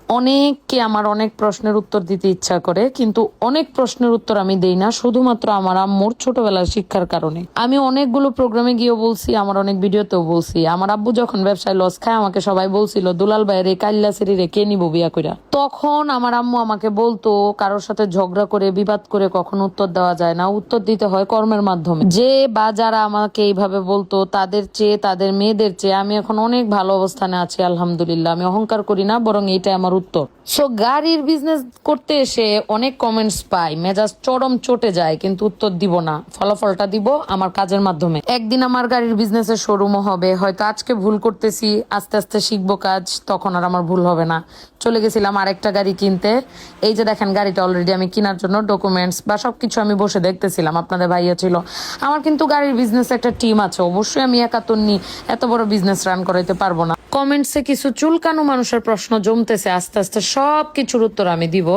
অনেককে আমার অনেক প্রশ্নের উত্তর দিতে ইচ্ছা করে, কিন্তু অনেক প্রশ্নের উত্তর আমি দেই না শুধুমাত্র আমার আম্মুর ছোটবেলার শিক্ষার কারণে। আমি অনেকগুলো প্রোগ্রামে গিয়েও বলছি, আমার অনেক ভিডিওতেও বলছি, আমার আব্বু যখন ব্যবসায় লস খায় আমাকে সবাই বলছিল দুলাল ভাইয়ের এই কাল্লা সিঁড়িরে কে নিব বিয়া কইরা। তখন আমার আম্মু আমাকে বলতো কারোর সাথে ঝগড়া করে বিবাদ করে কখনো উত্তর দেওয়া যায় না, উত্তর দিতে হয় কর্মের মাধ্যমে। যে বা যারা আমাকে এইভাবে বলতো তাদের চেয়ে, তাদের মেয়েদের চেয়ে আমি এখন অনেক ভালো অবস্থানে আছি আলহামদুলিল্লাহ। আমি অহংকার করি না, বরং এইটা আমার উত্তর। সো গাড়ির বিজনেস করতে এসে অনেক কমেন্টস পাই, মেজাজ চরম চটে যায়, কিন্তু উত্তর দিব না, ফলাফলটা দিব আমার কাজের মাধ্যমে। একদিন আমার গাড়ির বিজনেসের শোরুমও হবে, হয়তো আজকে ভুল করতেছি, আস্তে আস্তে শিখবো কাজ, তখন আর আমার ভুল হবে না। চলে গেছিলাম আরেকটা গাড়ি কিনতে, এই যে দেখেন গাড়িটা অলরেডি আমি কেনার জন্য ডকুমেন্টস বা সবকিছু আমি বসে দেখতেছিলাম, আপনাদের ভাইয়া ছিল। আমার কিন্তু গাড়ির বিজনেস একটা টিম আছে, অবশ্যই আমি একাত্তর এত বড় বিজনেস রান করাইতে পারবো না। কমেন্টসে কিছু চুলকানো মানুষের প্রশ্ন জমতেছে, আস্তে আস্তে সব কিছুর উত্তর আমি দিব।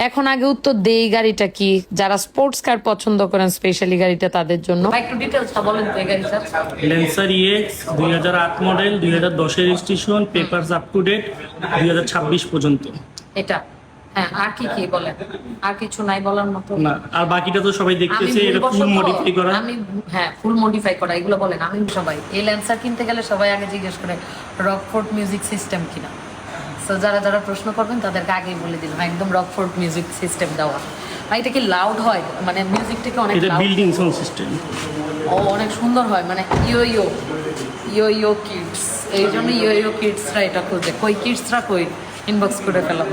এখন আগে উত্তর দেই গাড়িটা কি, যারা স্পোর্টস কার পছন্দ করেন স্পেশালি গাড়িটা তাদের জন্য। একটু ডিটেইলসটা বলেন তো এই গাড়িটার। Lancer EX 2008 model, 2010 registration, papers up to date 2026 পর্যন্ত। এটা হ্যাঁ, আর কি কি বলেন? আর কিছু নাই বলার মতো? না, আর বাকিটা তো সবাই দেখতেছে, এটা ফুল মডিফাই করা। আমি হ্যাঁ, ফুল মডিফাই করা, এগুলো বলেন। আমি সবাই এই ল্যান্সার কিনতে গেলে সবাই আগে জিজ্ঞেস করে রকফোর্ড মিউজিক সিস্টেম কিনা। সো যারা যারা প্রশ্ন করবেন তাদেরকে আগেই বলে দিলাম, একদম রকফোর্ড মিউজিক সিস্টেম দেওয়া। আর এটা কি লাউড হয়, মানে মিউজিকটাকে অনেক এটা লাউড? Building sound system. ও অনেক সুন্দর হয়, মানে ইয়ো ইয়ো ইয়ো ইয়ো কিডস, এই জন্য ইয়ো ইয়ো কিডসরা এটা খোঁজে। কই কিডসরা কই, ইনবক্স করে ফেলা।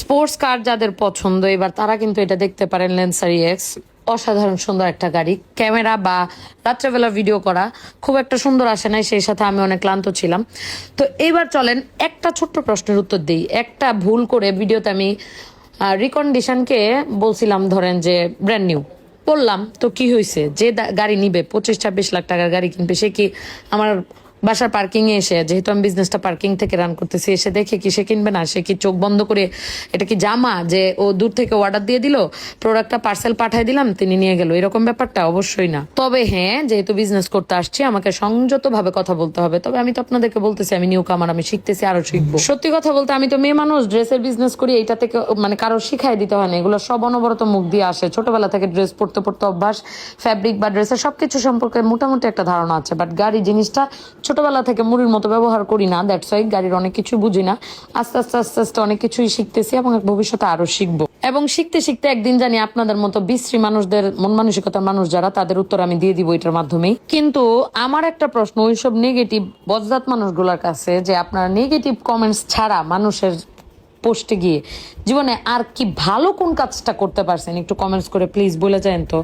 স্পোর্টস কার যাদের পছন্দ এবার তারা কিন্তু এটা দেখতে পারেন, ল্যান্সার ইএক্স। অসাধারণ সুন্দর একটা গাড়ি, ক্যামেরা বা রাত্রেবেলা ভিডিও করা খুব একটা সুন্দর আসে নাই, সেই সাথে আমি অনেক ক্লান্ত ছিলাম। তো এইবার চলেন একটা ছোট্ট প্রশ্নের উত্তর দিই। একটা ভুল করে ভিডিওতে আমি রিকন্ডিশনকে বলছিলাম ধরেন যে ব্র্যান্ড নিউ বললাম, তো কি হয়েছে? যে গাড়ি নিবে 25-26 লাখ টাকার গাড়ি কিনবে, সে কি আমার বাসার পার্কিং এ এসে, যেহেতু আমি বিজনেসটা পার্কিং থেকে রান করতেছি, এসে দেখে কি সে কিনবে না? সে কি চোখ বন্ধ করে, এটা কি জামা যে ও দূর থেকে অর্ডার দিয়ে দিল, প্রোডাক্টটা পার্সেল পাঠিয়ে দিলাম, তিনি নিয়ে গেল, এরকম ব্যাপারটা অবশ্যই না। তবে হ্যাঁ, যেহেতু বিজনেস করতে আসছি আমাকে সংযত ভাবে কথা বলতে হবে। তবে আমি তো আপনাদেরকে বলতেছি আমি নিউ কামার, আমি শিখতেছি, আরো শিখবো। সত্যি কথা বলতে আমি তো মেয়ে মানুষ, ড্রেসের বিজনেস করি, এইটা থেকে মানে কারো শিখাই দিতে হয় না, এগুলো সব অনবরত মুখ দিয়ে আসে। ছোটবেলা থেকে ড্রেস পড়তে পড়তে অভ্যাস, ফ্যাব্রিক বা ড্রেসের সবকিছু সম্পর্কে মোটামুটি একটা ধারণা আছে। বাট গাড়ি জিনিসটা ছোটবেলা থেকে মুড়ির মতো ব্যবহার করি না, দ্যাটস ওয়াই গাড়ির অনেক কিছু বুঝি না। আস্তে আস্তে আস্তে আস্তে অনেক কিছুই শিখতেছি এবং ভবিষ্যতে আরো শিখবো। এবং শিখতে শিখতে একদিন জানি আপনাদের মতো বিশ্রী মানুষদের, মন মানসিকতার মানুষ যারা, তাদের উত্তর আমি দিয়ে দিব এটার মাধ্যমেই। কিন্তু আমার একটা প্রশ্ন ওইসব নেগেটিভ বজ্জাত মানুষগুলোর কাছে, যে আপনারা নেগেটিভ কমেন্টস ছাড়া মানুষের পোস্টে গিয়ে জীবনে আর কি ভালো কোন কাজটা করতে পারছেন, একটু কমেন্টস করে প্লিজ বলে যান তো।